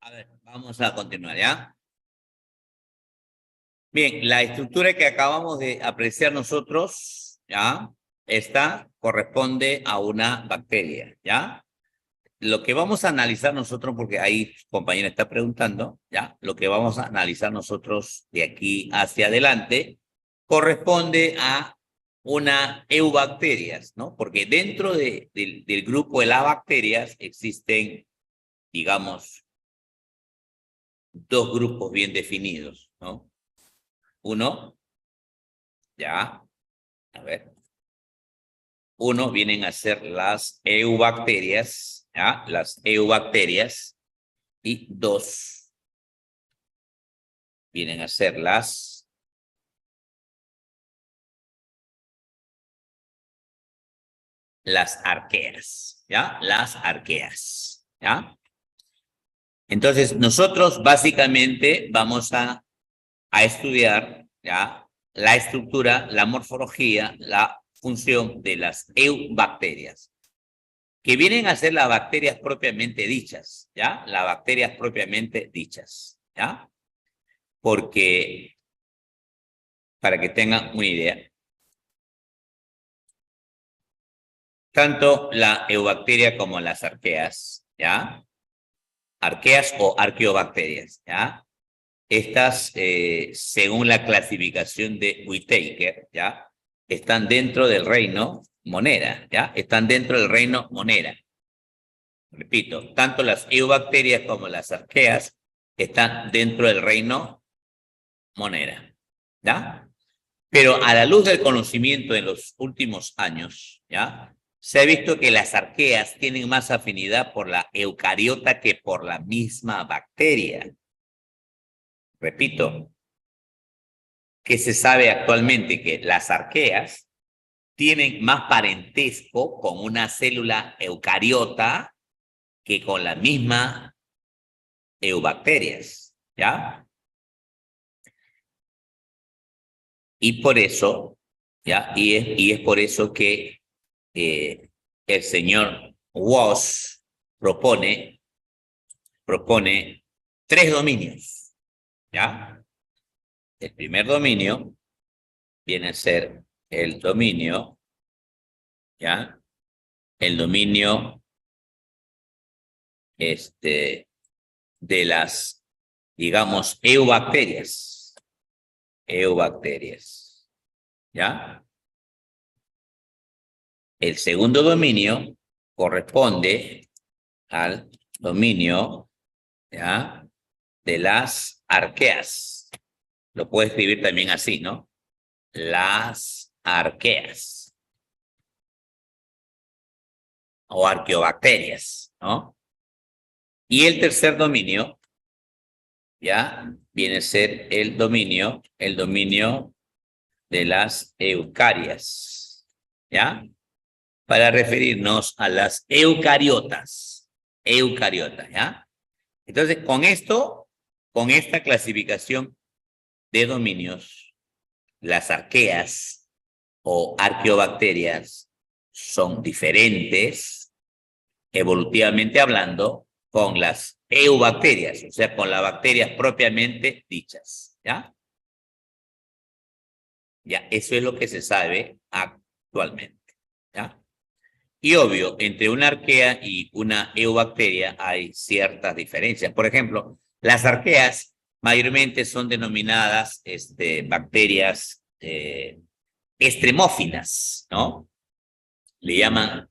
A ver, vamos a continuar, ¿ya? Bien, la estructura que acabamos de apreciar nosotros, ¿ya? Esta corresponde a una bacteria, ¿ya? Lo que vamos a analizar nosotros, porque ahí su compañera está preguntando, ¿ya? Lo que vamos a analizar nosotros de aquí hacia adelante corresponde a una eubacterias, ¿no? Porque dentro del grupo de las bacterias existen, digamos, dos grupos bien definidos, ¿no? Uno, ya, a ver. Uno vienen a ser las eubacterias, ¿ya? Las eubacterias. Y dos vienen a ser las arqueas, ¿ya? Las arqueas, ¿ya? Entonces, nosotros básicamente vamos a estudiar, ¿ya? La estructura, la morfología, la función de las eubacterias, que vienen a ser las bacterias propiamente dichas, ¿ya? Las bacterias propiamente dichas, ¿ya? Porque, para que tengan una idea, tanto la eubacteria como las arqueas, ¿ya? Arqueas o arqueobacterias, ¿ya? Estas, según la clasificación de Whittaker, ¿ya? Están dentro del reino Monera, ¿ya? Están dentro del reino Monera. Repito, tanto las eubacterias como las arqueas están dentro del reino Monera, ¿ya? Pero a la luz del conocimiento en los últimos años, ¿ya? Se ha visto que las arqueas tienen más afinidad por la eucariota que por la misma bacteria. Repito, que se sabe actualmente que las arqueas tienen más parentesco con una célula eucariota que con la misma eubacterias, ¿ya? Y por eso, ¿ya? Y es por eso que el señor Woss propone tres dominios, ¿ya? El primer dominio viene a ser el dominio, ¿ya? El dominio de las, digamos, eubacterias, ¿ya? El segundo dominio corresponde al dominio, ¿ya? De las arqueas. Lo puedo escribir también así, ¿no? Las arqueas o arqueobacterias, ¿no? Y el tercer dominio, ¿ya? Viene a ser el dominio de las eucarias, ¿ya? Para referirnos a las eucariotas, ¿ya? Entonces, con esta clasificación de dominios, las arqueas o arqueobacterias son diferentes, evolutivamente hablando, con las eubacterias, o sea, con las bacterias propiamente dichas, ¿ya? Ya, eso es lo que se sabe actualmente, ¿ya? Y obvio, entre una arquea y una eubacteria hay ciertas diferencias. Por ejemplo, las arqueas mayormente son denominadas bacterias extremófilas, ¿no? Le llaman,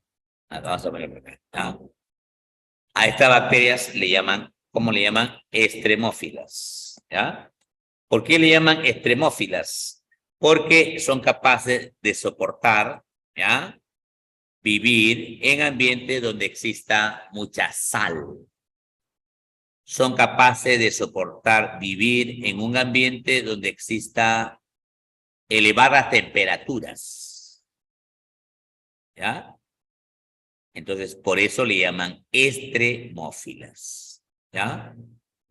vamos a poner acá, ¿no? A estas bacterias le llaman, ¿cómo le llaman? Extremófilas, ¿ya? ¿Por qué le llaman extremófilas? Porque son capaces de soportar, ¿ya? Vivir en ambientes donde exista mucha sal. Son capaces de soportar vivir en un ambiente donde exista elevadas temperaturas, ¿ya? Entonces, por eso le llaman extremófilas, ¿ya?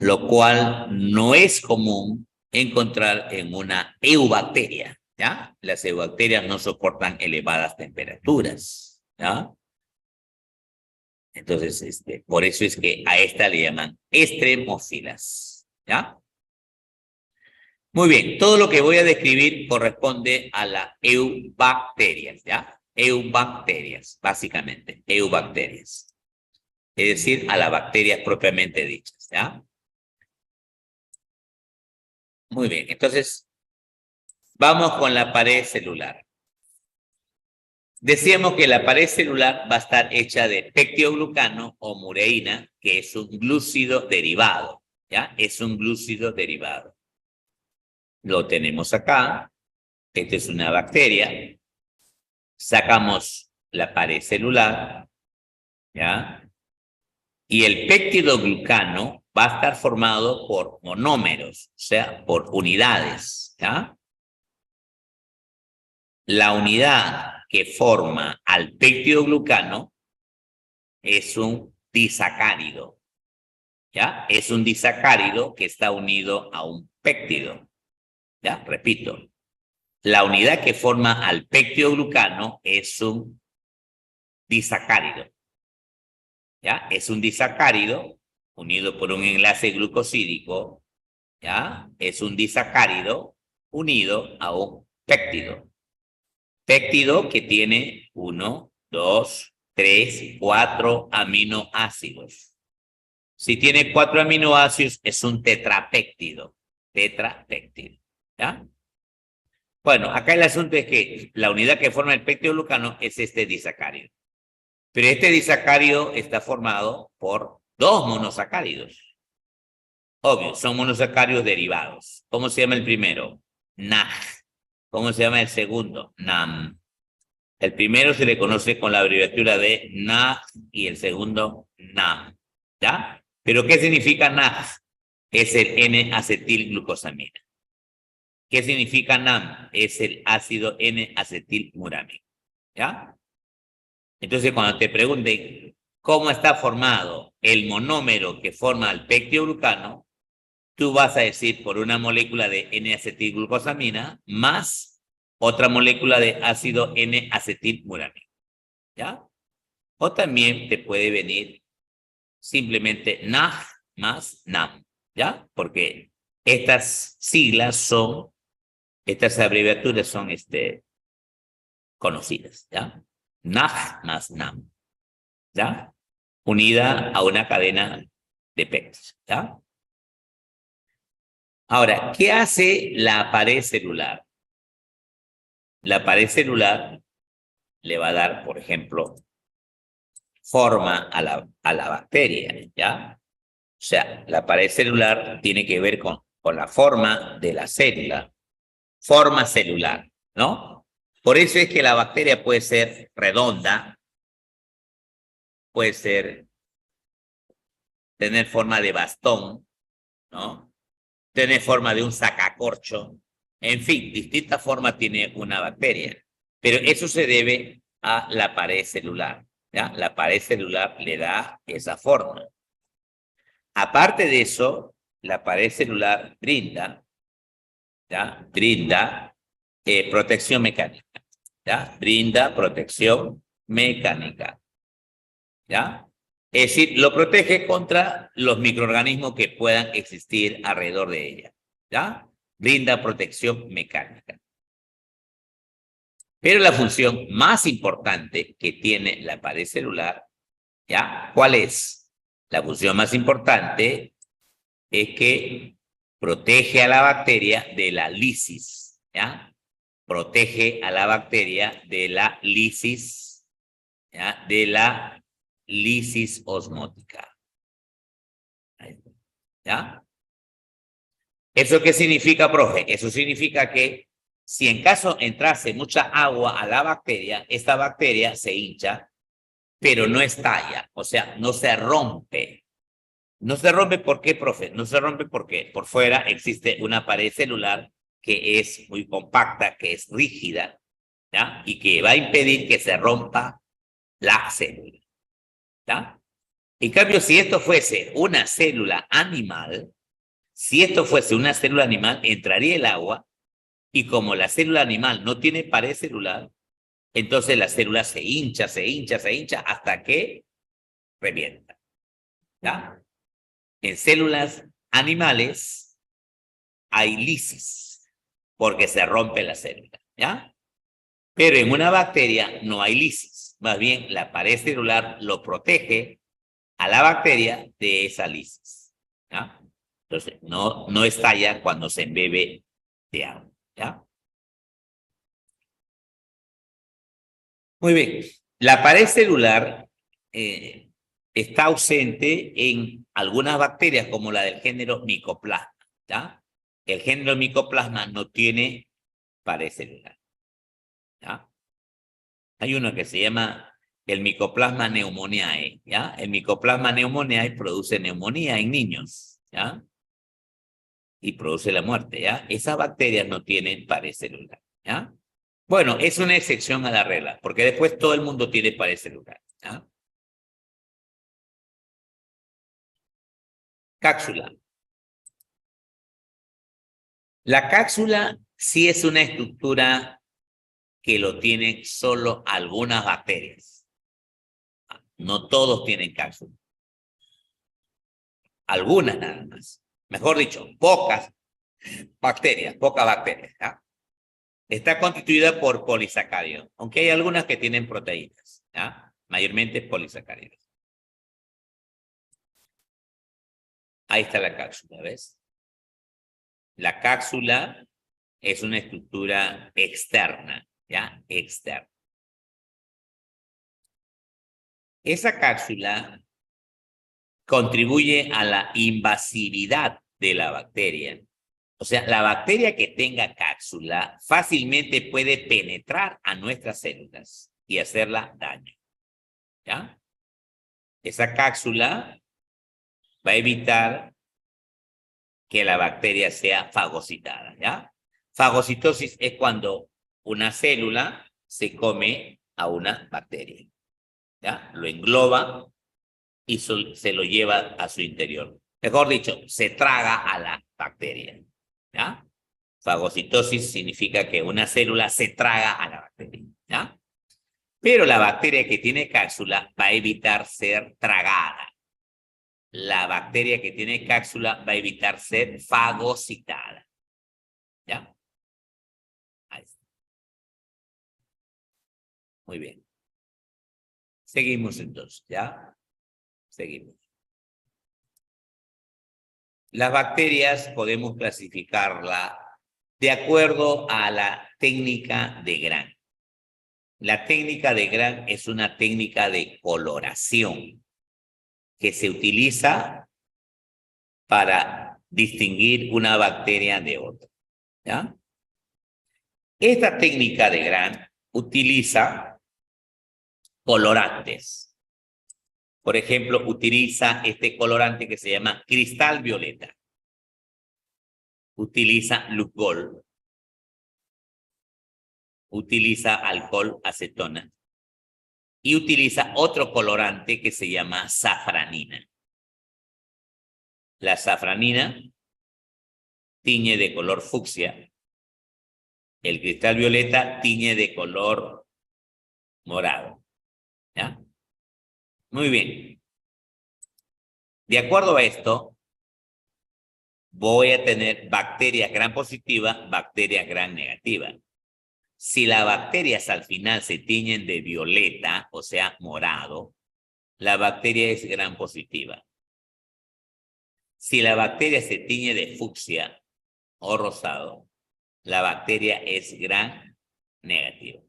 Lo cual no es común encontrar en una eubacteria, ¿ya? Las eubacterias no soportan elevadas temperaturas, ¿ya? Entonces, por eso es que a esta le llaman extremófilas, ¿ya? Muy bien, todo lo que voy a describir corresponde a las eubacterias, ¿ya? Eubacterias, básicamente, eubacterias. Es decir, a las bacterias propiamente dichas, ¿ya? Muy bien, entonces, vamos con la pared celular. Decíamos que la pared celular va a estar hecha de pectioglucano o mureína, que es un glúcido derivado, ¿ya? Es un glúcido derivado. Lo tenemos acá. Esta es una bacteria. Sacamos la pared celular, ¿ya? Y el pectidoglucano va a estar formado por monómeros, o sea, por unidades, ¿ya? La unidad que forma al pectidoglucano es un disacárido, ¿ya? Es un disacárido que está unido a un péptido, ¿ya? Repito, la unidad que forma al pectidoglucano es un disacárido, ¿ya? Es un disacárido unido por un enlace glucosídico, ¿ya? Es un disacárido unido a un péptido. Péptido que tiene 1, 2, 3, 4 aminoácidos. Si tiene 4 aminoácidos, es un tetrapéptido. Tetrapéptido, ¿ya? Bueno, acá el asunto es que la unidad que forma el pectidoglucano es este disacárido. Pero este disacárido está formado por 2 monosacáridos. Obvio, son monosacáridos derivados. ¿Cómo se llama el primero? NAG. ¿Cómo se llama el segundo? NAM. El primero se le conoce con la abreviatura de NAG y el segundo NAM. ¿Ya? ¿Pero qué significa NAG? Es el N-acetilglucosamina. ¿Qué significa NAM? Es el ácido N-acetilmurámico. ¿Ya? Entonces, cuando te pregunten cómo está formado el monómero que forma el pectidoglucano, tú vas a decir por una molécula de N-acetilglucosamina más otra molécula de ácido N-acetilmurámico, ¿ya? O también te puede venir simplemente NAG más NAM, ¿ya? Porque estas siglas son, estas abreviaturas son conocidas, ¿ya? NAG más NAM, ¿ya? Unida a una cadena de peptidos, ¿ya? Ahora, ¿qué hace la pared celular? La pared celular le va a dar, por ejemplo, forma a la bacteria, ¿ya? O sea, la pared celular tiene que ver con la forma de la célula, forma celular, ¿no? Por eso es que la bacteria puede ser redonda, puede tener forma de bastón, ¿no? Tener forma de un sacacorcho, en fin, distintas formas tiene una bacteria, pero eso se debe a la pared celular, ¿ya? La pared celular le da esa forma. Aparte de eso, la pared celular brinda, ¿ya? Brinda protección mecánica, ¿ya? Brinda protección mecánica, ¿ya? Es decir, lo protege contra los microorganismos que puedan existir alrededor de ella, ¿ya? Brinda protección mecánica. Pero la función más importante que tiene la pared celular, ¿ya? ¿Cuál es? La función más importante es que protege a la bacteria de la lisis, ¿ya? Protege a la bacteria de la lisis, ¿ya? De la lisis osmótica, ¿ya? ¿Eso qué significa, profe? Eso significa que si en caso entrase mucha agua a la bacteria, esta bacteria se hincha, pero no estalla, o sea, no se rompe. No se rompe, ¿por qué, profe? No se rompe porque por fuera existe una pared celular que es muy compacta, que es rígida, ¿ya? Y que va a impedir que se rompa la célula, ¿ya? En cambio, si esto fuese una célula animal, entraría el agua y como la célula animal no tiene pared celular, entonces la célula se hincha hasta que revienta. ¿Ya? En células animales hay lisis, porque se rompe la célula. ¿Ya? Pero en una bacteria no hay lisis. Más bien, la pared celular lo protege a la bacteria de esa lisis. ¿Ya? Entonces, no estalla cuando se embebe de agua. ¿Ya? Muy bien. La pared celular está ausente en algunas bacterias como la del género Mycoplasma. ¿Ya? El género Mycoplasma no tiene pared celular. ¿Ya? Hay uno que se llama el Mycoplasma pneumoniae. ¿Ya? El Mycoplasma pneumoniae produce neumonía en niños. ¿Ya? Y produce la muerte. ¿Ya? Esas bacterias no tienen pared celular. ¿Ya? Bueno, es una excepción a la regla, porque después todo el mundo tiene pared celular. ¿Ya? Cápsula. La cápsula sí es una estructura que lo tienen solo algunas bacterias. No todos tienen cápsula. Algunas nada más. Mejor dicho, pocas bacterias. ¿Ya? Está constituida por polisacáridos, aunque hay algunas que tienen proteínas. ¿Ya? Mayormente polisacáridos. Ahí está la cápsula, ¿ves? La cápsula es una estructura externa, ¿ya? Externa. Esa cápsula contribuye a la invasividad de la bacteria. O sea, la bacteria que tenga cápsula fácilmente puede penetrar a nuestras células y hacerla daño. ¿Ya? Esa cápsula va a evitar que la bacteria sea fagocitada. ¿Ya? Fagocitosis es cuando una célula se come a una bacteria. ¿Ya? Lo engloba y se lo lleva a su interior. Mejor dicho, se traga a la bacteria. ¿Ya? Fagocitosis significa que una célula se traga a la bacteria. ¿Ya? Pero la bacteria que tiene cápsula va a evitar ser tragada. La bacteria que tiene cápsula va a evitar ser fagocitada. ¿Ya? Ahí está. Muy bien. Seguimos entonces, ¿ya? Seguimos. Las bacterias podemos clasificarla de acuerdo a la técnica de Gram. La técnica de Gram es una técnica de coloración que se utiliza para distinguir una bacteria de otra. ¿Ya? Esta técnica de Gram utiliza colorantes. Por ejemplo, utiliza este colorante que se llama cristal violeta. Utiliza Lugol. Utiliza alcohol acetona. Y utiliza otro colorante que se llama safranina. La safranina tiñe de color fucsia. El cristal violeta tiñe de color morado. ¿Ya? Muy bien. De acuerdo a esto, voy a tener bacterias gram positivas, bacterias gram negativas. Si las bacterias al final se tiñen de violeta, o sea, morado, la bacteria es gram positiva. Si la bacteria se tiñe de fucsia o rosado, la bacteria es gram negativa.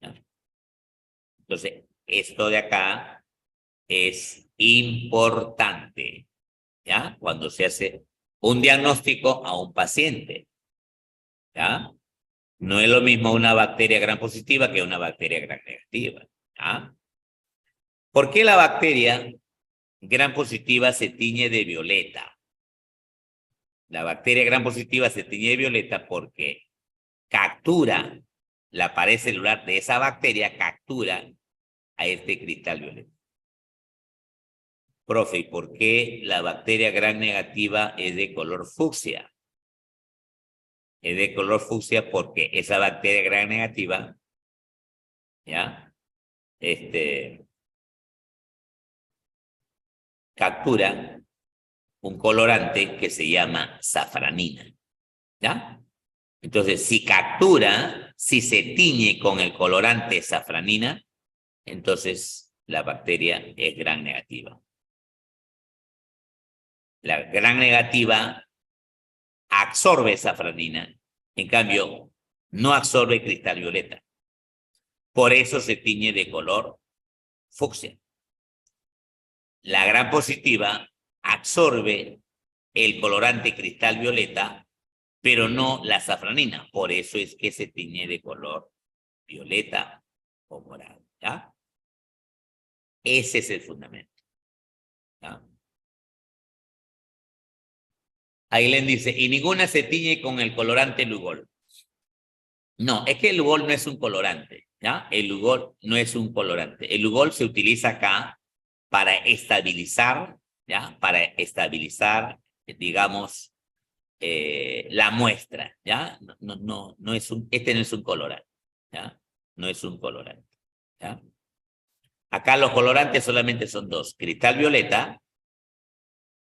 ¿Ya? Entonces, esto de acá es importante, ¿ya? Cuando se hace un diagnóstico a un paciente, ¿ya? No es lo mismo una bacteria gram positiva que una bacteria gram negativa, ¿ya? ¿Por qué la bacteria gram positiva se tiñe de violeta? La bacteria gram positiva se tiñe de violeta porque captura la pared celular de esa bacteria, captura a este cristal violeta. Profe, ¿y por qué la bacteria gram negativa es de color fucsia? Es de color fucsia porque esa bacteria gram negativa, ¿ya? captura un colorante que se llama safranina, ¿ya? Entonces, si se tiñe con el colorante safranina, entonces la bacteria es gram negativa. La gram negativa absorbe safranina, en cambio, no absorbe cristal violeta. Por eso se tiñe de color fucsia. La gram positiva absorbe el colorante cristal violeta, pero no la safranina. Por eso es que se tiñe de color violeta o morado, ¿ya? Ese es el fundamento, ¿ya? Ailén dice, y ninguna se tiñe con el colorante Lugol. No, es que el Lugol no es un colorante, ¿ya? El Lugol no es un colorante. El Lugol se utiliza acá para estabilizar, ¿ya? Para estabilizar, digamos, la muestra, ¿ya? No es este no es un colorante, ¿ya? No es un colorante, ¿ya? Acá los colorantes solamente son dos, cristal violeta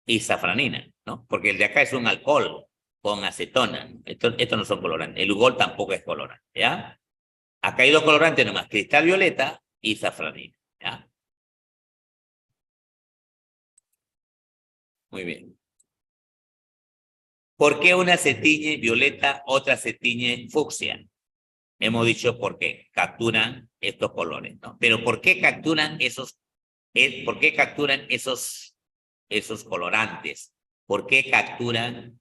y safranina, ¿no? Porque el de acá es un alcohol con acetona. Esto no son colorantes. El Lugol tampoco es colorante, ¿ya? Acá hay dos colorantes nomás, cristal violeta y safranina, ¿ya? Muy bien. ¿Por qué una se tiñe violeta, otra se tiñe fucsia? Hemos dicho por qué capturan estos colores, ¿no? Pero ¿por qué capturan esos colorantes? ¿Por qué capturan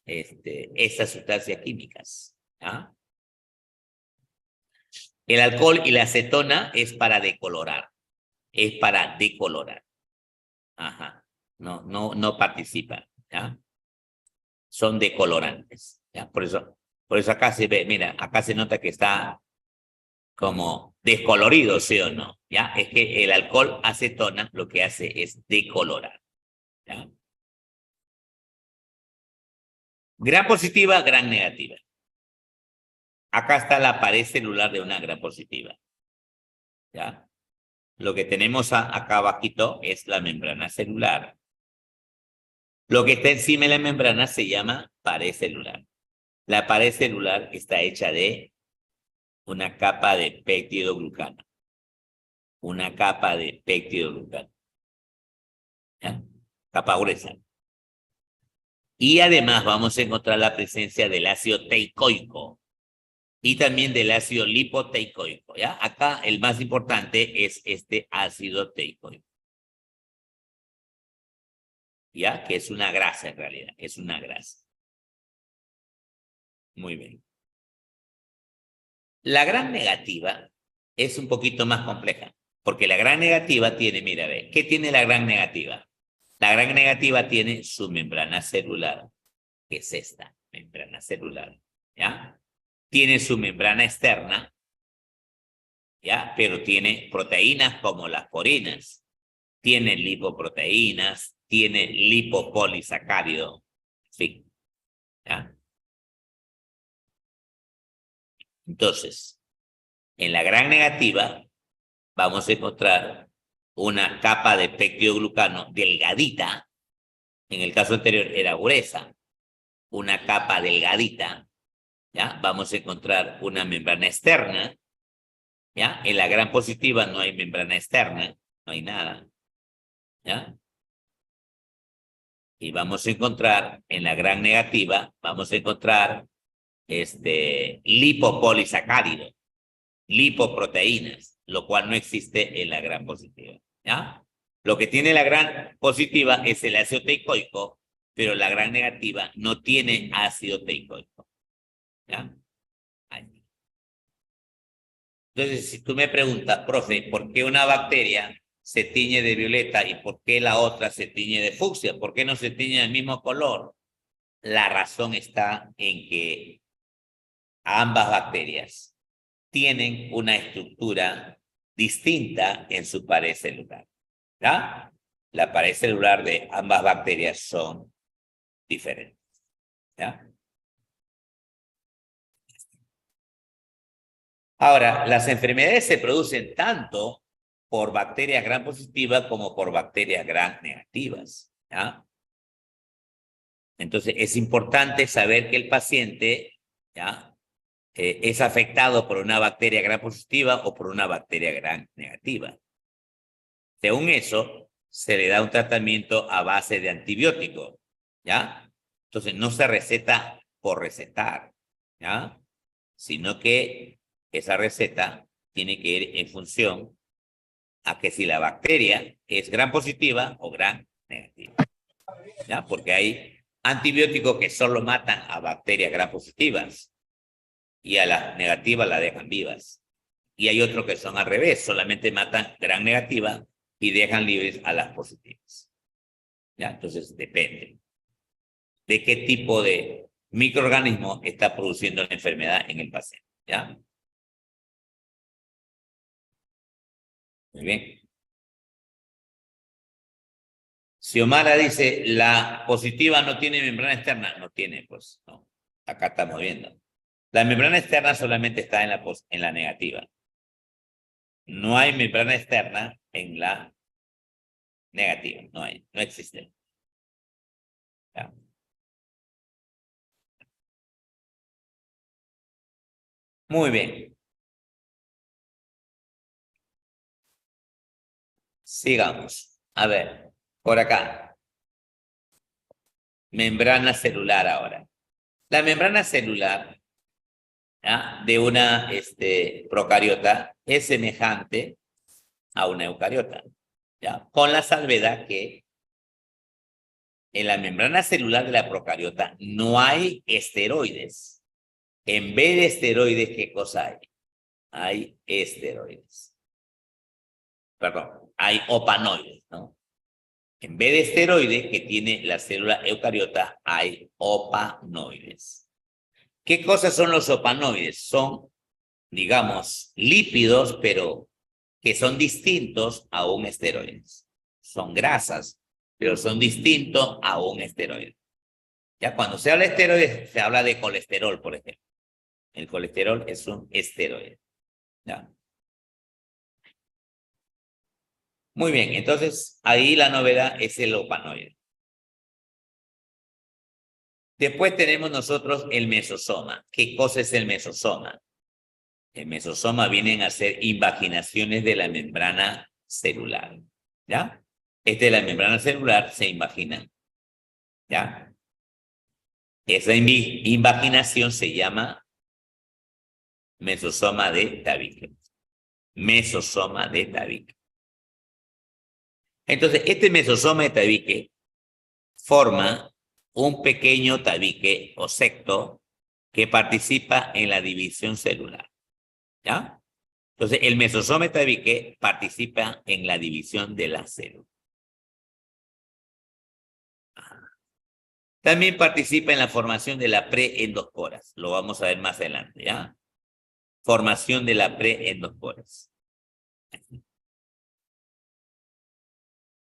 estas sustancias químicas? ¿Ah? El alcohol y la acetona es para decolorar. Es para decolorar. Ajá. No participan, ¿ya? Son decolorantes, ¿ya? Por eso acá se ve, mira, acá se nota que está como descolorido, ¿sí o no? ¿Ya? Es que el alcohol acetona lo que hace es decolorar, ¿ya? Gran positiva, gran negativa. Acá está la pared celular de una gran positiva, ¿ya? Lo que tenemos acá abajito es la membrana celular. Lo que está encima de la membrana se llama pared celular. La pared celular está hecha de una capa de péptidoglucano. Una capa de péptidoglucano, ¿ya? Capa gruesa. Y además vamos a encontrar la presencia del ácido teicoico y también del ácido lipoteicoico, ¿ya? Acá el más importante es este ácido teicoico, ¿ya? Que es una grasa en realidad, es una grasa. Muy bien. La gran negativa es un poquito más compleja, porque la gran negativa tiene, mira, ve, ¿qué tiene la gran negativa? La gran negativa tiene su membrana celular, que es esta membrana celular, ¿ya? Tiene su membrana externa, ¿ya? Pero tiene proteínas como las porinas, tiene lipoproteínas, tiene lipopolisacárido, en fin, ¿ya? Entonces, en la gran negativa vamos a encontrar una capa de péptidoglucano delgadita, en el caso anterior era gruesa, una capa delgadita, ¿ya? Vamos a encontrar una membrana externa, ¿ya? En la gran positiva no hay membrana externa, no hay nada, ¿ya? Y vamos a encontrar en la gran negativa, vamos a encontrar lipopolisacárido, lipoproteínas, lo cual no existe en la gran positiva, ¿ya? Lo que tiene la gran positiva es el ácido teicoico, pero la gran negativa no tiene ácido teicoico, ¿ya? Ahí. Entonces, si tú me preguntas, profe, ¿por qué una bacteria se tiñe de violeta y por qué la otra se tiñe de fucsia? ¿Por qué no se tiñe del mismo color? La razón está en que ambas bacterias tienen una estructura distinta en su pared celular, ¿ya? La pared celular de ambas bacterias son diferentes, ¿ya? Ahora, las enfermedades se producen tanto por bacterias gram positivas como por bacterias gram negativas, ¿ya? Entonces, es importante saber que el paciente, ¿ya? Es afectado por una bacteria gram positiva o por una bacteria gram negativa. Según eso, se le da un tratamiento a base de antibiótico, ¿ya? Entonces, no se receta por recetar, ¿ya? Sino que esa receta tiene que ir en función a que si la bacteria es gram positiva o gram negativa, ¿ya? Porque hay antibióticos que solo matan a bacterias gram positivas y a las negativas las dejan vivas. Y hay otros que son al revés, solamente matan gram negativa y dejan libres a las positivas. ¿Ya? Entonces depende de qué tipo de microorganismo está produciendo la enfermedad en el paciente. ¿Ya? Muy bien. Xiomara dice, la positiva no tiene membrana externa. No tiene, pues, no. Acá estamos viendo. La membrana externa solamente está en la negativa. No hay membrana externa en la negativa. No hay, no existe. ¿Ya? Muy bien. Sigamos. A ver, por acá. Membrana celular ahora. La membrana celular, ¿ya? De una procariota es semejante a una eucariota, ¿ya? Con la salvedad que en la membrana celular de la procariota no hay esteroides. En vez de esteroides, ¿qué cosa hay? Hay esteroides. Perdón, hay opanoides, ¿no? En vez de esteroides que tiene la célula eucariota, hay opanoides. ¿Qué cosas son los opanoides? Son, digamos, lípidos, pero que son distintos a un esteroide. Son grasas, pero son distintos a un esteroide. Ya cuando se habla de esteroides, se habla de colesterol, por ejemplo. El colesterol es un esteroide. ¿Ya? Muy bien, entonces ahí la novedad es el opanoide. Después tenemos nosotros el mesosoma. ¿Qué cosa es el mesosoma? El mesosoma vienen a ser invaginaciones de la membrana celular. ¿Ya? De la membrana celular se imaginan. ¿Ya? Esa invaginación se llama mesosoma de tabique. Mesosoma de tabique. Entonces, este mesosoma de tabique forma un pequeño tabique o secto que participa en la división celular. ¿Ya? Entonces, el mesosoma de tabique participa en la división de la célula. También participa en la formación de la preendosporas. Lo vamos a ver más adelante, ¿ya? Formación de la preendosporas.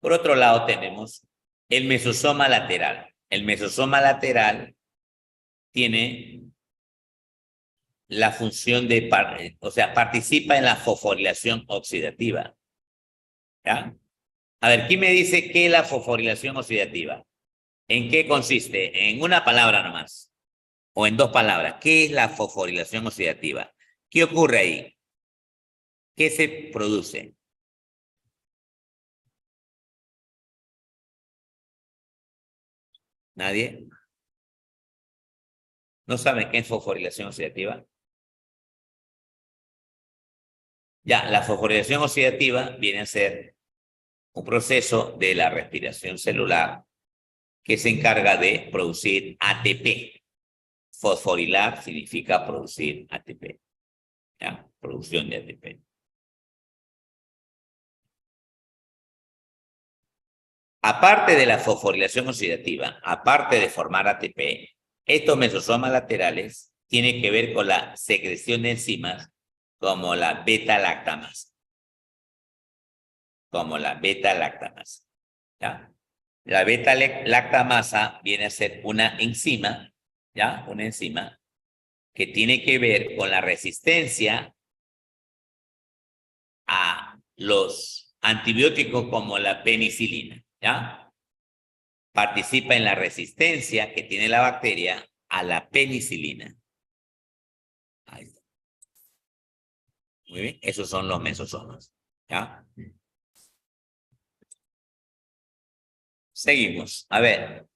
Por otro lado tenemos el mesosoma lateral. El mesosoma lateral tiene la función de, participa en la fosforilación oxidativa. ¿Ya? A ver, ¿quién me dice qué es la fosforilación oxidativa? ¿En qué consiste? En una palabra nomás. O en dos palabras. ¿Qué es la fosforilación oxidativa? ¿Qué ocurre ahí? ¿Qué se produce? ¿Nadie? ¿No saben qué es fosforilación oxidativa? Ya, la fosforilación oxidativa viene a ser un proceso de la respiración celular que se encarga de producir ATP. Fosforilar significa producir ATP. ¿Ya? Producción de ATP. Aparte de la fosforilación oxidativa, aparte de formar ATP, estos mesosomas laterales tienen que ver con la secreción de enzimas como la beta-lactamasa. Como la beta-lactamasa. ¿Ya? La beta-lactamasa viene a ser una enzima, ¿ya? Una enzima que tiene que ver con la resistencia a los antibióticos como la penicilina, ¿ya? Participa en la resistencia que tiene la bacteria a la penicilina. Ahí está. Muy bien, esos son los mesosomas, ¿ya? Seguimos. A ver,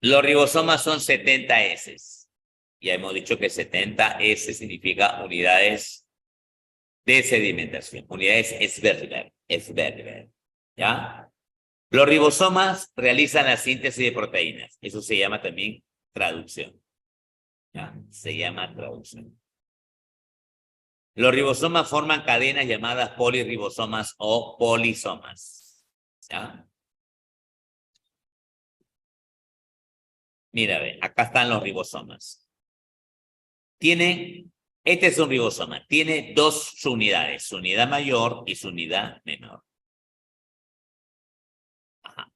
los ribosomas son 70 S. Ya hemos dicho que 70 S significa unidades de sedimentación, unidades Sberger, ¿ya? Los ribosomas realizan la síntesis de proteínas. Eso se llama también traducción, ¿ya? Se llama traducción. Los ribosomas forman cadenas llamadas polirribosomas o polisomas, ¿ya? Mira, ve, acá están los ribosomas. Este es un ribosoma, tiene dos subunidades, su unidad mayor y su unidad menor. Ajá.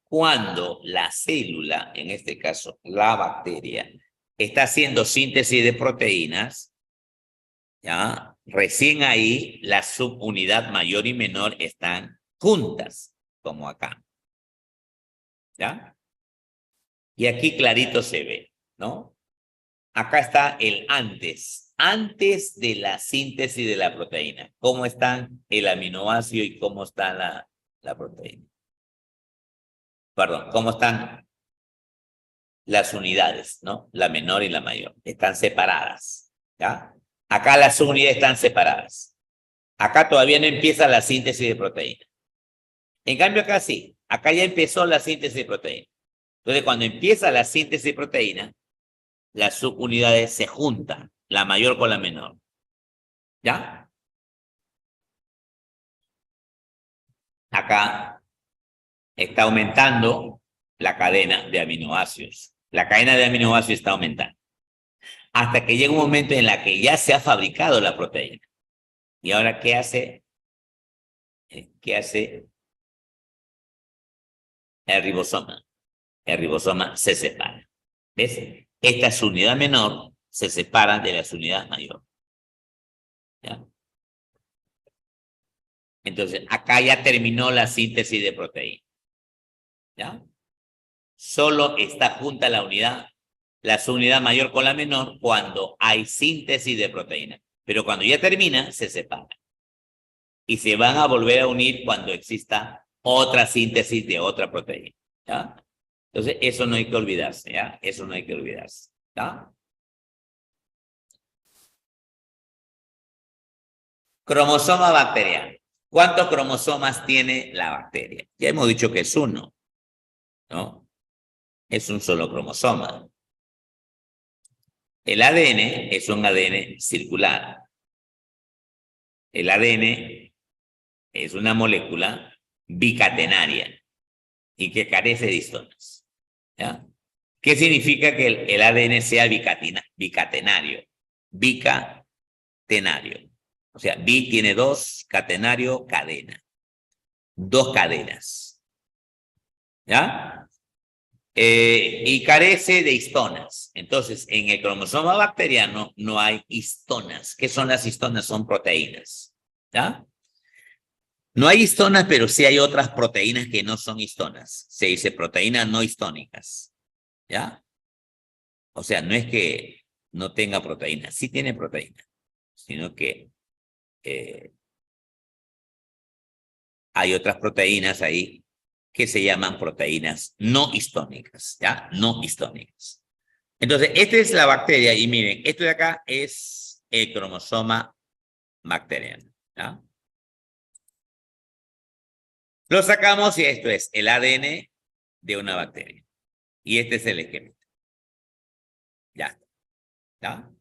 Cuando la célula, en este caso la bacteria, está haciendo síntesis de proteínas, ¿ya? Recién ahí la subunidad mayor y menor están juntas, como acá, ¿ya? Y aquí clarito se ve, ¿no? Acá está el antes de la síntesis de la proteína. ¿Cómo están el aminoácido y cómo está la proteína? Perdón, ¿cómo están las unidades, ¿no? La menor y la mayor. Están separadas, ¿ya? Acá las unidades están separadas. Acá todavía no empieza la síntesis de proteína. En cambio acá sí. Acá ya empezó la síntesis de proteína. Entonces, cuando empieza la síntesis de proteína, las subunidades se juntan, la mayor con la menor. ¿Ya? Acá está aumentando la cadena de aminoácidos. La cadena de aminoácidos está aumentando. Hasta que llega un momento en la que ya se ha fabricado la proteína. ¿Y ahora qué hace? ¿Qué hace el ribosoma? El ribosoma se separa. ¿Ves? Esta subunidad menor se separa de la subunidad mayor. ¿Ya? Entonces, acá ya terminó la síntesis de proteína. ¿Ya? Solo está junta la subunidad mayor con la menor cuando hay síntesis de proteína. Pero cuando ya termina, se separa. Y se van a volver a unir cuando exista otra síntesis de otra proteína. ¿Ya? Entonces, eso no hay que olvidarse, ¿ya? Eso no hay que olvidarse, ¿ya? Cromosoma bacteriano. ¿Cuántos cromosomas tiene la bacteria? Ya hemos dicho que es uno, ¿no? Es un solo cromosoma. El ADN es un ADN circular. El ADN es una molécula bicatenaria y que carece de histonas, ¿ya? ¿Qué significa que el ADN sea bicatenario? Bicatenario. O sea, bi tiene dos, catenario, cadena. Dos cadenas. ¿Ya? Y carece de histonas. Entonces, en el cromosoma bacteriano no hay histonas. ¿Qué son las histonas? Son proteínas. ¿Ya? No hay histonas, pero sí hay otras proteínas que no son histonas. Se dice proteínas no histónicas. ¿Ya? O sea, no es que no tenga proteína, sí tiene proteína, sino que hay otras proteínas ahí que se llaman proteínas no histónicas, ¿ya? No histónicas. Entonces, esta es la bacteria y miren, esto de acá es el cromosoma bacteriano, ¿ya? Lo sacamos y esto es el ADN de una bacteria. Y este es el esquema. Ya está, ¿ya?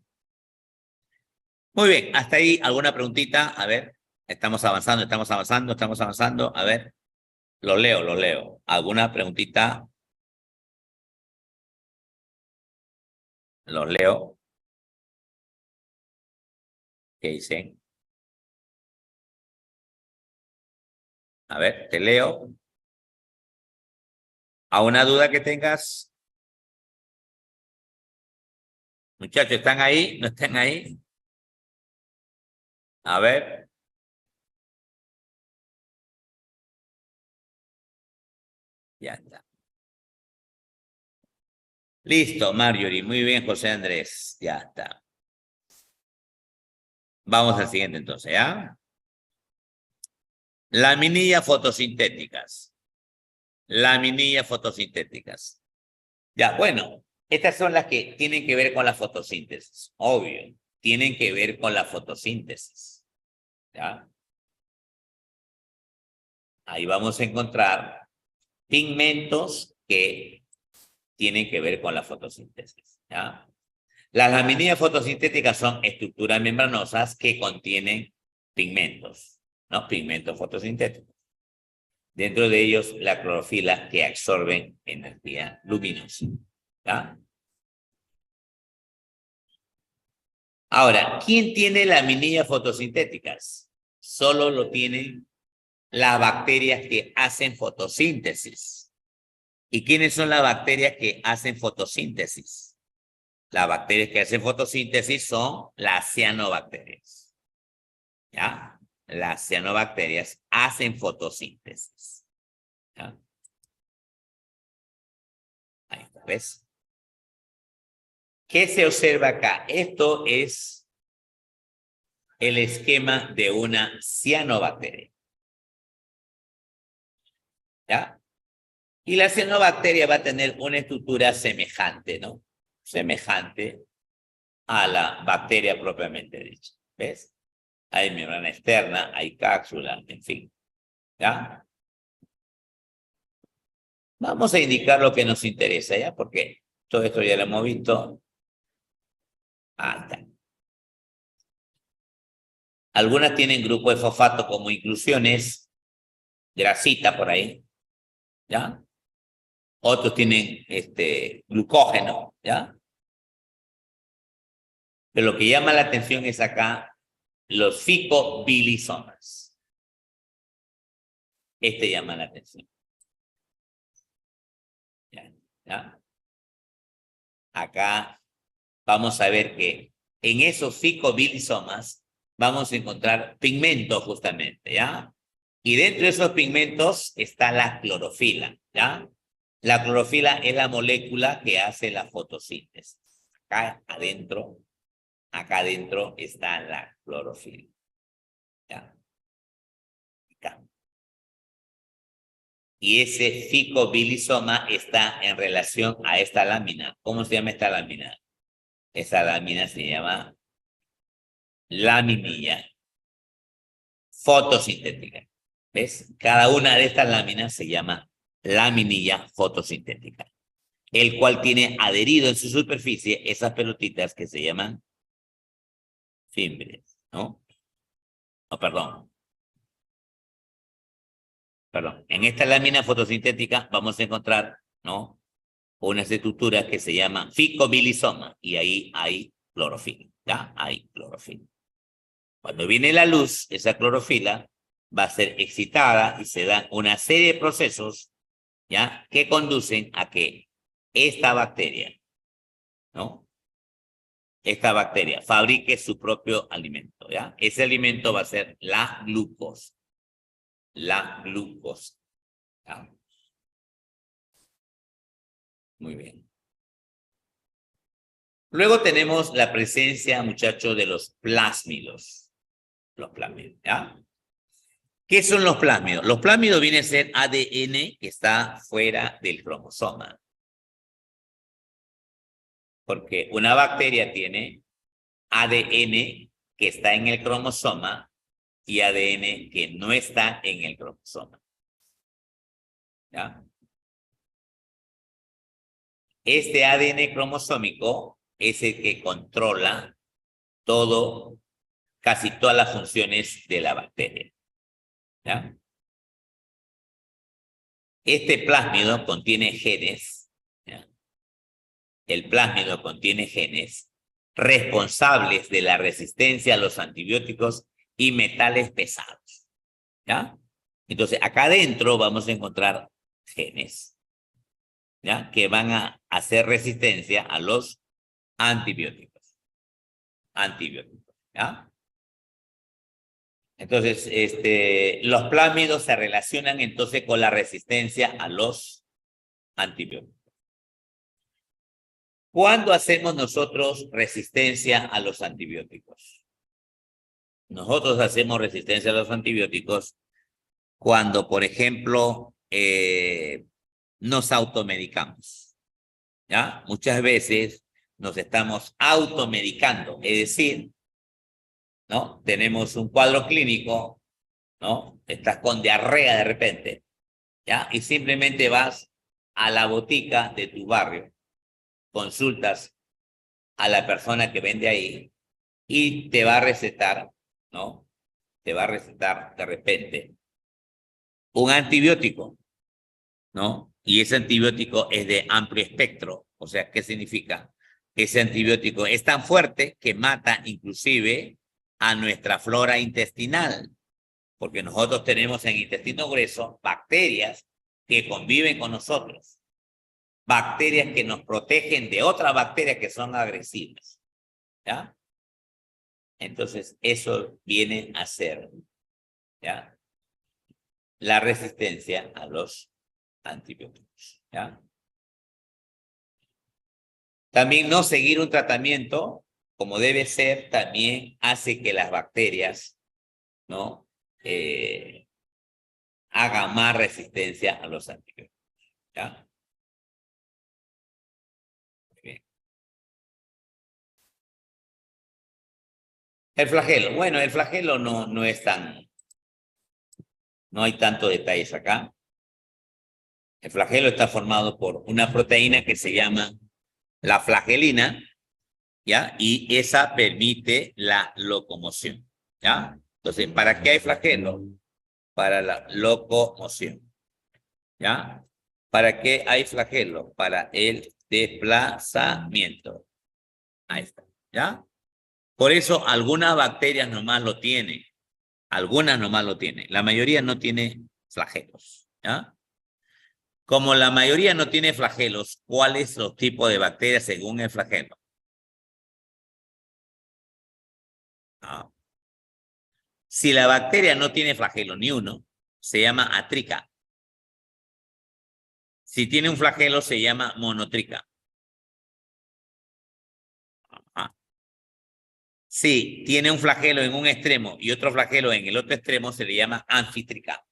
Muy bien, hasta ahí alguna preguntita, a ver, estamos avanzando, estamos avanzando, estamos avanzando, a ver, los leo, los leo. ¿Alguna preguntita? Los leo. ¿Qué dicen? A ver, te leo. ¿A una duda que tengas? Muchachos, ¿están ahí? ¿No están ahí? A ver. Ya está. Listo, Marjorie. Muy bien, José Andrés. Ya está. Vamos al siguiente entonces, ¿ya? Laminillas fotosintéticas. Laminillas fotosintéticas. Ya, bueno, estas son las que tienen que ver con la fotosíntesis. Obvio, tienen que ver con la fotosíntesis. ¿Ya? Ahí vamos a encontrar pigmentos que tienen que ver con la fotosíntesis. ¿Ya? Las laminillas fotosintéticas son estructuras membranosas que contienen pigmentos, ¿no? Pigmentos fotosintéticos. Dentro de ellos, la clorofila que absorben energía luminosa. ¿Ya? Ahora, ¿quién tiene laminillas fotosintéticas? Solo lo tienen las bacterias que hacen fotosíntesis. ¿Y quiénes son las bacterias que hacen fotosíntesis? Las bacterias que hacen fotosíntesis son las cianobacterias. ¿Ya? Las cianobacterias hacen fotosíntesis. ¿Ya? Ahí está, ¿ves? ¿Qué se observa acá? Esto es el esquema de una cianobacteria. ¿Ya? Y la cianobacteria va a tener una estructura semejante, ¿no? Semejante a la bacteria propiamente dicha. ¿Ves? Hay membrana externa, hay cápsula, en fin. ¿Ya? Vamos a indicar lo que nos interesa, ¿ya? Porque todo esto ya lo hemos visto. Ah, está. Algunas tienen grupo de fosfato como inclusiones, grasita por ahí, ¿ya? Otros tienen glucógeno, ¿ya? Pero lo que llama la atención es acá los ficobilisomas. Este llama la atención. ¿Ya? ¿Ya? Acá vamos a ver que en esos ficobilisomas vamos a encontrar pigmentos justamente, ¿ya? Y dentro de esos pigmentos está la clorofila, ¿ya? La clorofila es la molécula que hace la fotosíntesis. Acá adentro está la clorofila, ¿ya? Acá. Y ese ficobilisoma está en relación a esta lámina. ¿Cómo se llama esta lámina? Esa lámina se llama laminilla fotosintética. ¿Ves? Cada una de estas láminas se llama laminilla fotosintética, el cual tiene adherido en su superficie esas pelotitas que se llaman fimbres, ¿no? No, perdón. Perdón. En esta lámina fotosintética vamos a encontrar, ¿no? Unas estructuras que se llaman ficobilisoma y ahí hay clorofila, ¿ya? Hay clorofila. Cuando viene la luz, esa clorofila va a ser excitada y se da una serie de procesos, ¿ya? Que conducen a que esta bacteria, ¿no? Esta bacteria fabrique su propio alimento, ¿ya? Ese alimento va a ser la glucosa. La glucosa. ¿Ya? Muy bien. Luego tenemos la presencia, muchachos, de los plásmidos. Los plásmidos, ¿ya? ¿Qué son los plásmidos? Los plásmidos vienen a ser ADN que está fuera del cromosoma. Porque una bacteria tiene ADN que está en el cromosoma y ADN que no está en el cromosoma. ¿Ya? Este ADN cromosómico es el que controla todo, casi todas las funciones de la bacteria. ¿Ya? Este plásmido contiene genes, ¿ya? El plásmido contiene genes responsables de la resistencia a los antibióticos y metales pesados, ¿ya? Entonces, acá adentro vamos a encontrar genes, ¿ya? Que van a hacer resistencia a los antibióticos, ¿ya? Entonces, los plámidos se relacionan entonces con la resistencia a los antibióticos. ¿Cuándo hacemos nosotros resistencia a los antibióticos? Nosotros hacemos resistencia a los antibióticos cuando, por ejemplo, nos automedicamos, ¿ya? Muchas veces nos estamos automedicando, es decir, ¿no? Tenemos un cuadro clínico, ¿no? Estás con diarrea de repente, ¿ya? Y simplemente vas a la botica de tu barrio, consultas a la persona que vende ahí y te va a recetar, ¿no? Te va a recetar de repente un antibiótico, ¿no? Y ese antibiótico es de amplio espectro. O sea, ¿qué significa? Ese antibiótico es tan fuerte que mata inclusive a nuestra flora intestinal, porque nosotros tenemos en intestino grueso bacterias que conviven con nosotros, bacterias que nos protegen de otras bacterias que son agresivas, ¿ya? Entonces, eso viene a ser, ¿ya? La resistencia a los antibióticos, ¿ya? También no seguir un tratamiento como debe ser también hace que las bacterias, ¿no? Hagan más resistencia a los antibióticos, ¿ya? Bien. El flagelo. Bueno, el flagelo no es tan, no hay tanto detalles acá. El flagelo está formado por una proteína que se llama la flagelina, ¿ya? Y esa permite la locomoción, ¿ya? Entonces, ¿para qué hay flagelo? Para la locomoción, ¿ya? ¿Para qué hay flagelo? Para el desplazamiento. Ahí está, ¿ya? Por eso algunas bacterias nomás lo tienen, algunas nomás lo tienen, la mayoría no tiene flagelos, ¿ya? Como la mayoría no tiene flagelos, ¿cuáles son los tipos de bacterias según el flagelo? Ah. Si la bacteria no tiene flagelo ni uno, se llama atrica. Si tiene un flagelo, se llama monotrica. Ah. Si tiene un flagelo en un extremo y otro flagelo en el otro extremo, se le llama anfitrica.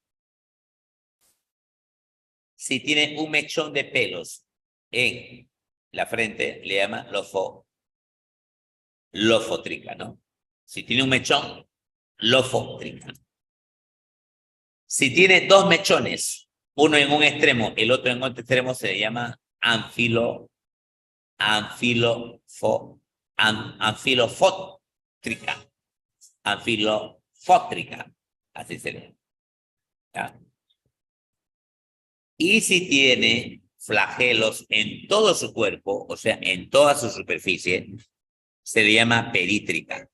Si tiene un mechón de pelos en la frente, le llama lofotrica, ¿no? Si tiene un mechón, lofotrica. Si tiene dos mechones, uno en un extremo, el otro en otro extremo, se le llama anfilofótrica. Anfilofótrica, así se llama, ¿ya? Y si tiene flagelos en todo su cuerpo, o sea, en toda su superficie, se le llama perítrica,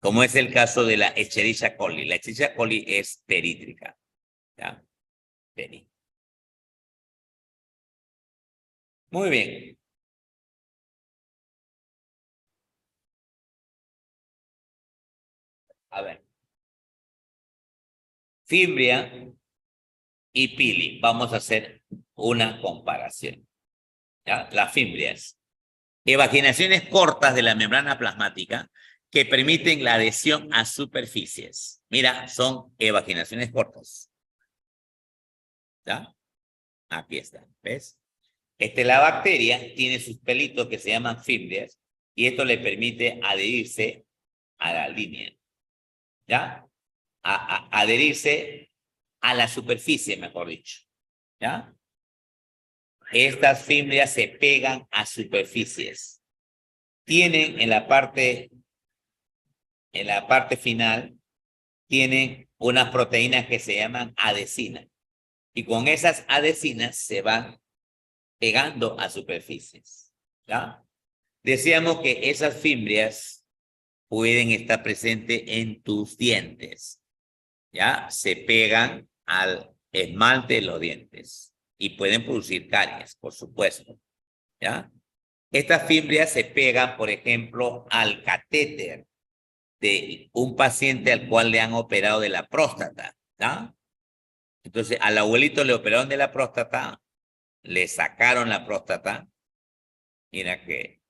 como es el caso de la Escherichia coli. La Escherichia coli es perítrica, ¿ya? Muy bien. A ver. Fimbria y pili. Vamos a hacer una comparación, ¿ya? Las fimbrias. Evaginaciones cortas de la membrana plasmática que permiten la adhesión a superficies. Mira, son evaginaciones cortas, ¿ya? Aquí está, ¿ves? La bacteria tiene sus pelitos que se llaman fimbrias y esto le permite adherirse a la línea, ¿ya? Adherirse a la superficie, mejor dicho, ¿ya? Estas fimbrias se pegan a superficies. Tienen en la parte final, tienen unas proteínas que se llaman adhesinas. Y con esas adhesinas se van pegando a superficies, ¿ya? Decíamos que esas fimbrias pueden estar presentes en tus dientes, ¿ya? Se pegan al esmalte de los dientes y pueden producir caries, por supuesto, ¿ya? Estas fimbrias se pegan, por ejemplo, al catéter, de un paciente al cual le han operado de la próstata, ¿no? Entonces, al abuelito le operaron de la próstata, le sacaron la próstata. Mira que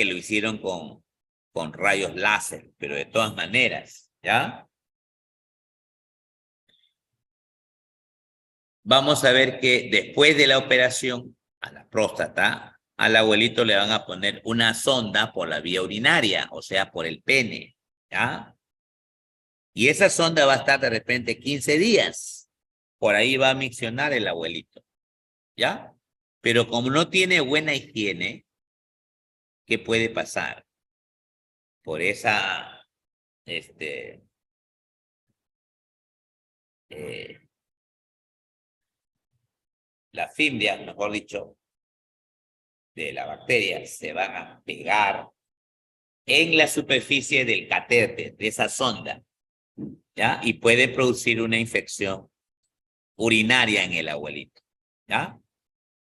lo hicieron con rayos láser, pero de todas maneras, ¿ya? Vamos a ver que después de la operación a la próstata, al abuelito le van a poner una sonda por la vía urinaria, o sea, por el pene, ¿ya? Y esa sonda va a estar de repente 15 días. Por ahí va a miccionar el abuelito, ¿ya? Pero como no tiene buena higiene, ¿qué puede pasar? Por esa, eh, la fimbria, mejor dicho, de la bacteria, se van a pegar en la superficie del catéter, de esa sonda, ¿ya? Y puede producir una infección urinaria en el abuelito, ¿ya?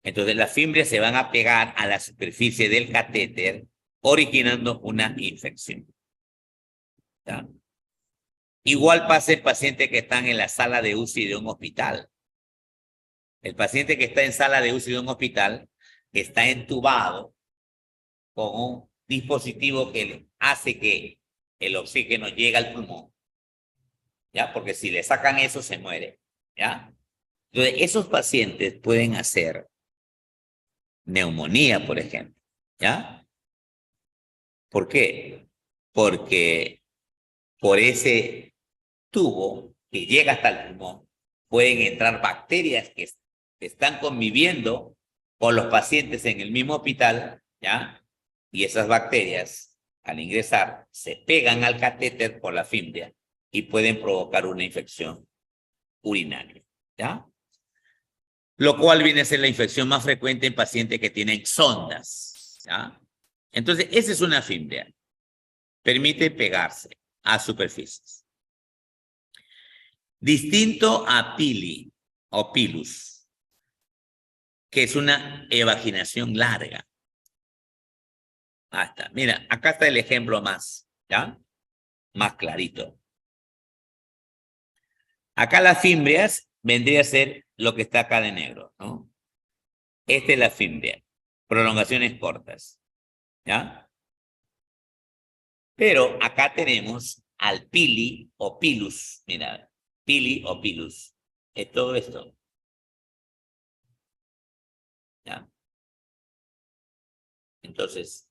Entonces las fimbrias se van a pegar a la superficie del catéter, originando una infección, ¿ya? Igual pasa el paciente que está en la sala de UCI de un hospital. El paciente que está en sala de UCI de un hospital está entubado con un dispositivo que hace que el oxígeno llegue al pulmón, ¿ya? Porque si le sacan eso, se muere, ¿ya? Entonces, esos pacientes pueden hacer neumonía, por ejemplo, ¿ya? ¿Por qué? Porque por ese tubo que llega hasta el pulmón pueden entrar bacterias que están conviviendo con los pacientes en el mismo hospital, ¿ya? Y esas bacterias, al ingresar, se pegan al catéter por la fimbria y pueden provocar una infección urinaria, ¿ya? Lo cual viene a ser la infección más frecuente en pacientes que tienen sondas, ¿ya? Entonces, esa es una fimbria. Permite pegarse a superficies. Distinto a pili o pilus, que es una evaginación larga. Hasta, mira, acá está el ejemplo más, ¿ya? Más clarito. Acá las fimbrias vendría a ser lo que está acá de negro, ¿no? Esta es la fimbria, prolongaciones cortas, ¿ya? Pero acá tenemos al pili o pilus, mira, pili o pilus, es todo esto, ¿ya? Entonces,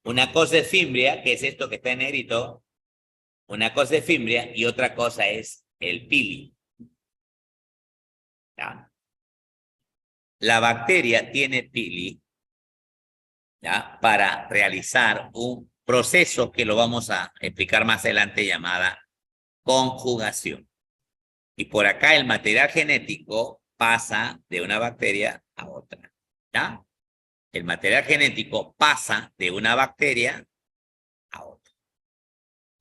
una cosa es fimbria, que es esto que está en negrito, una cosa es fimbria y otra cosa es el pili, ¿ya? La bacteria tiene pili, ¿ya? Para realizar un proceso que lo vamos a explicar más adelante llamada conjugación. Y por acá el material genético pasa de una bacteria a otra, ¿ya? El material genético pasa de una bacteria a otra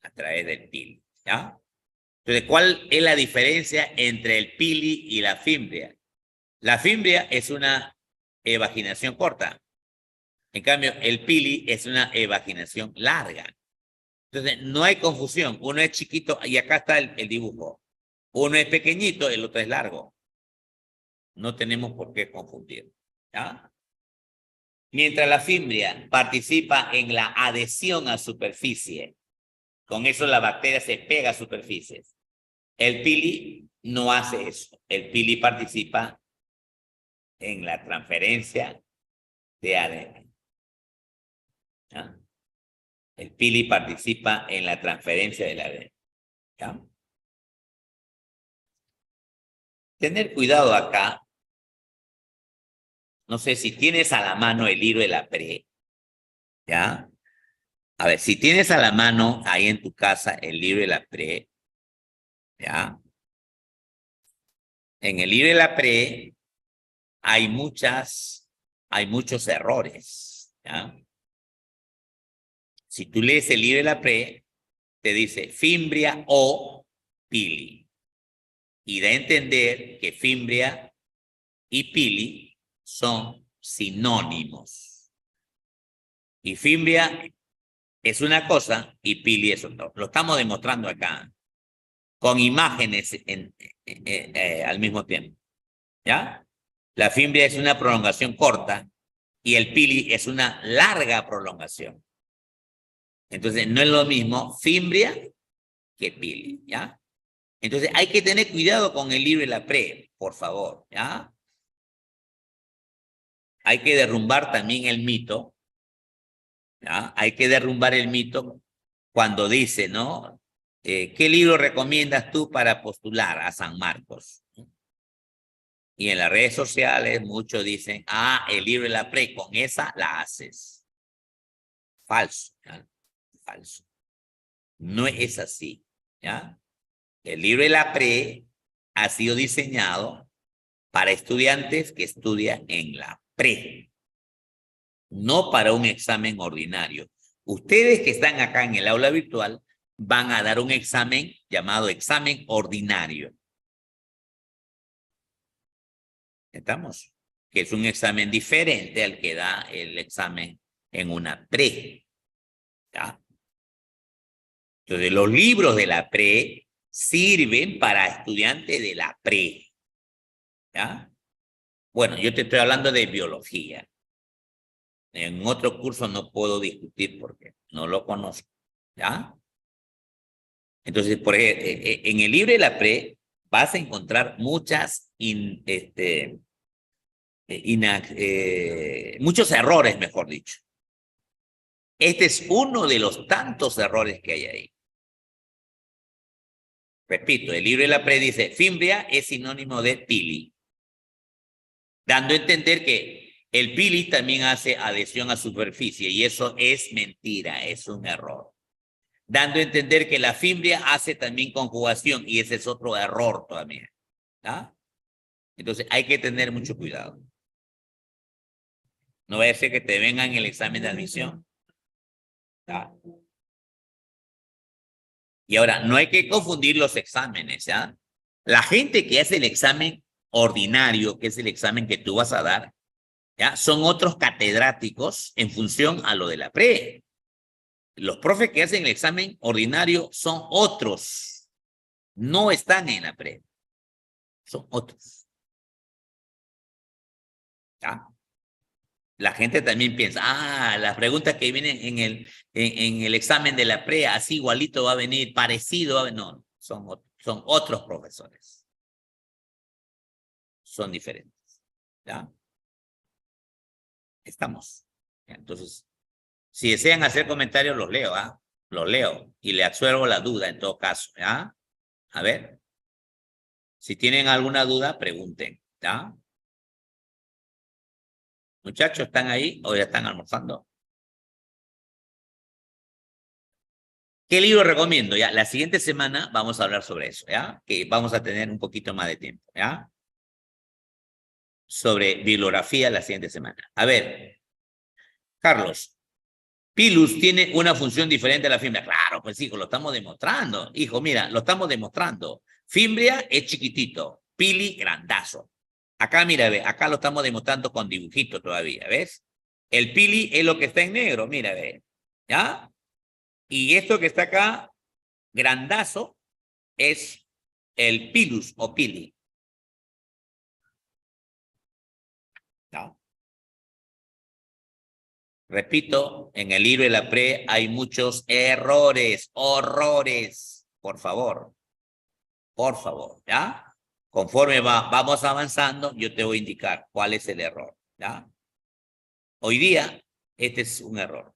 a través del pili, ¿ya? Entonces, ¿cuál es la diferencia entre el pili y la fimbria? La fimbria es una evaginación corta. En cambio, el pili es una evaginación larga. Entonces, no hay confusión. Uno es chiquito y acá está el dibujo. Uno es pequeñito, el otro es largo. No tenemos por qué confundir, ¿ya? Mientras la fimbria participa en la adhesión a superficie, con eso la bacteria se pega a superficies. El pili no hace eso. El pili participa en la transferencia de ADN, ¿ya? El pili participa en la transferencia del ADN, ¿ya? Tener cuidado acá. No sé si tienes a la mano el libro de la PRE, ¿ya? A ver, si tienes a la mano ahí en tu casa el libro de la PRE, ¿ya? En el libro de la PRE hay muchos errores, ¿ya? Si tú lees el libro de la PRE, te dice fimbria o pili. Y da a entender que fimbria y pili son sinónimos. Y fimbria es una cosa y pili es otra. Lo estamos demostrando acá, con imágenes al mismo tiempo. ¿Ya? La fimbria es una prolongación corta y el pili es una larga prolongación. Entonces, no es lo mismo fimbria que pili, ¿ya? Entonces, hay que tener cuidado con el libro y la pre, por favor, ¿ya? Hay que derrumbar también el mito, ¿ya? Hay que derrumbar el mito cuando dice, ¿no? ¿Qué libro recomiendas tú para postular a San Marcos? Y en las redes sociales muchos dicen, el libro de la pre, con esa la haces. Falso, ¿ya? Falso. No es así, ¿ya? El libro de la pre ha sido diseñado para estudiantes que estudian en la pre, no para un examen ordinario. Ustedes que están acá en el aula virtual van a dar un examen llamado examen ordinario. ¿Estamos? Que es un examen diferente al que da el examen en una pre. ¿Ya? Entonces, los libros de la pre sirven para estudiantes de la pre. ¿Ya? Bueno, yo te estoy hablando de biología. En otro curso no puedo discutir porque no lo conozco. ¿Ya? Entonces, en el libro de la pre vas a encontrar muchas muchos errores, mejor dicho. Este es uno de los tantos errores que hay ahí. Repito, el libro de la pre dice, fimbria es sinónimo de pili, dando a entender que el pili también hace adhesión a superficie y eso es mentira, es un error. Dando a entender que la fimbria hace también conjugación y ese es otro error también. ¿Ah? Entonces hay que tener mucho cuidado. No vaya a ser que te vengan el examen de admisión. ¿Ah? Y ahora, no hay que confundir los exámenes, ¿ya? La gente que hace el examen ordinario, que es el examen que tú vas a dar, ¿ya? Son otros catedráticos en función a lo de la pre. Los profes que hacen el examen ordinario son otros, no están en la pre, son otros. ¿Ya? La gente también piensa, las preguntas que vienen en el examen de la pre, así igualito va a venir, parecido, no, son otros profesores. Son diferentes. ¿Ya? Estamos. Entonces, si desean hacer comentarios, los leo, ¿ah? Los leo y le absuelvo la duda en todo caso, ¿ya? A ver. Si tienen alguna duda, pregunten, ¿ya? Muchachos, ¿están ahí o ya están almorzando? ¿Qué libro recomiendo? Ya, la siguiente semana vamos a hablar sobre eso, ¿ya? Que vamos a tener un poquito más de tiempo, ¿ya? Sobre bibliografía la siguiente semana. A ver, Carlos, Pilus tiene una función diferente a la fimbria. Claro, pues hijo, lo estamos demostrando. Hijo, mira, lo estamos demostrando. Fimbria es chiquitito, pili grandazo. Acá, mira, ve, acá lo estamos demostrando con dibujitos todavía, ¿ves? El pili es lo que está en negro, mira, ve. ¿Ya? Y esto que está acá, grandazo, es el pilus o pili. ¿No? Repito, en el libro de la pre hay muchos errores, horrores. Por favor, ¿ya? Conforme vamos avanzando, yo te voy a indicar cuál es el error, ¿ya? Hoy día, este es un error.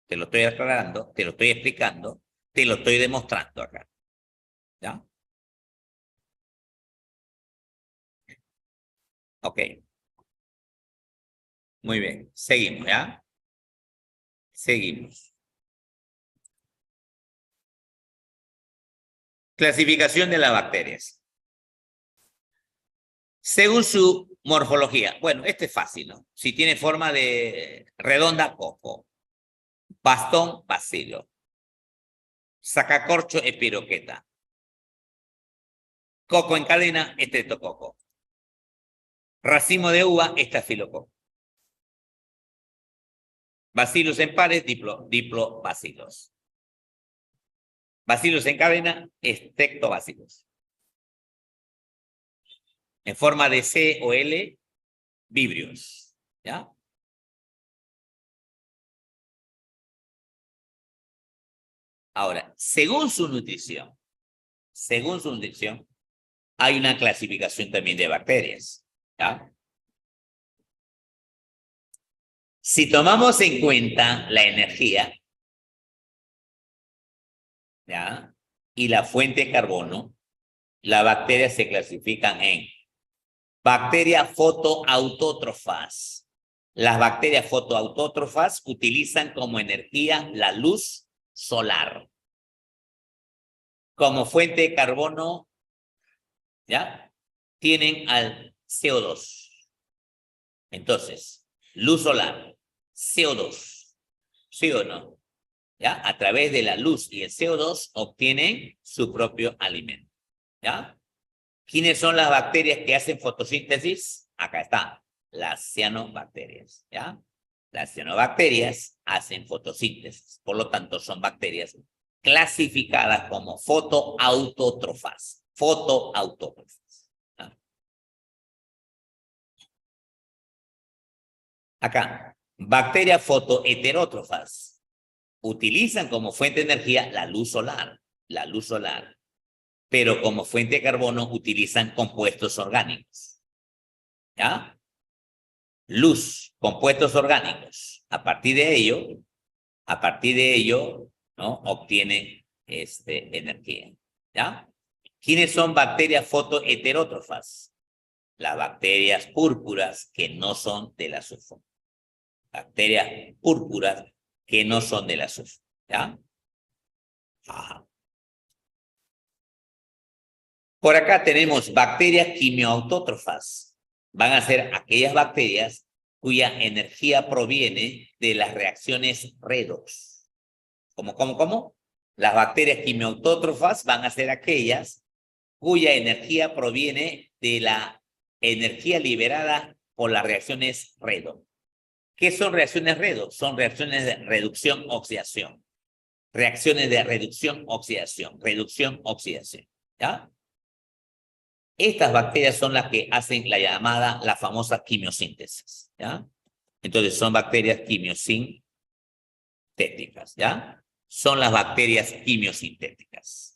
Te lo estoy aclarando, te lo estoy explicando, te lo estoy demostrando acá, ¿ya? Ok, muy bien, seguimos, ¿ya? Seguimos. Clasificación de las bacterias. Según su morfología. Bueno, este es fácil, ¿no? Si tiene forma de redonda, coco. Bastón, bacilo. Sacacorcho, espiroqueta. Coco en cadena, estreptococo. Racimo de uva, estafilococo. Bacillus en pares, diplobacilos. Bacillus en cadena, streptobacilos. En forma de C o L, vibrios. ¿Ya? Ahora, según su nutrición, hay una clasificación también de bacterias. ¿Ya? Si tomamos en cuenta la energía, ¿ya? Y la fuente de carbono, las bacterias se clasifican en bacterias fotoautótrofas. Las bacterias fotoautótrofas utilizan como energía la luz solar. Como fuente de carbono, ¿ya? Tienen al CO2. Entonces, luz solar, CO2, ¿sí o no? ¿Ya? A través de la luz y el CO2 obtienen su propio alimento. ¿Ya? ¿Quiénes son las bacterias que hacen fotosíntesis? Acá está, las cianobacterias. ¿Ya? Las cianobacterias hacen fotosíntesis, por lo tanto son bacterias clasificadas como fotoautótrofas. Fotoautótrofas. ¿Ya? Acá, bacterias fotoheterótrofas utilizan como fuente de energía la luz solar, pero como fuente de carbono utilizan compuestos orgánicos. ¿Ya? Luz, compuestos orgánicos. A partir de ello, ¿no? Obtienen energía. ¿Ya? ¿Quiénes son bacterias fotoheterótrofas? Las bacterias púrpuras que no son del azufre. Bacterias púrpuras que no son del azufre. ¿Ya? Ajá. Por acá tenemos bacterias quimioautótrofas. Van a ser aquellas bacterias cuya energía proviene de las reacciones redox. ¿Cómo? Las bacterias quimioautótrofas van a ser aquellas cuya energía proviene de la energía liberada por las reacciones redox. ¿Qué son reacciones redox? Son reacciones de reducción-oxidación. Reacciones de reducción-oxidación. Reducción-oxidación. ¿Ya? Estas bacterias son las que hacen la famosa quimiosíntesis, ¿ya? Entonces son bacterias quimiosintéticas, ¿ya? Son las bacterias quimiosintéticas.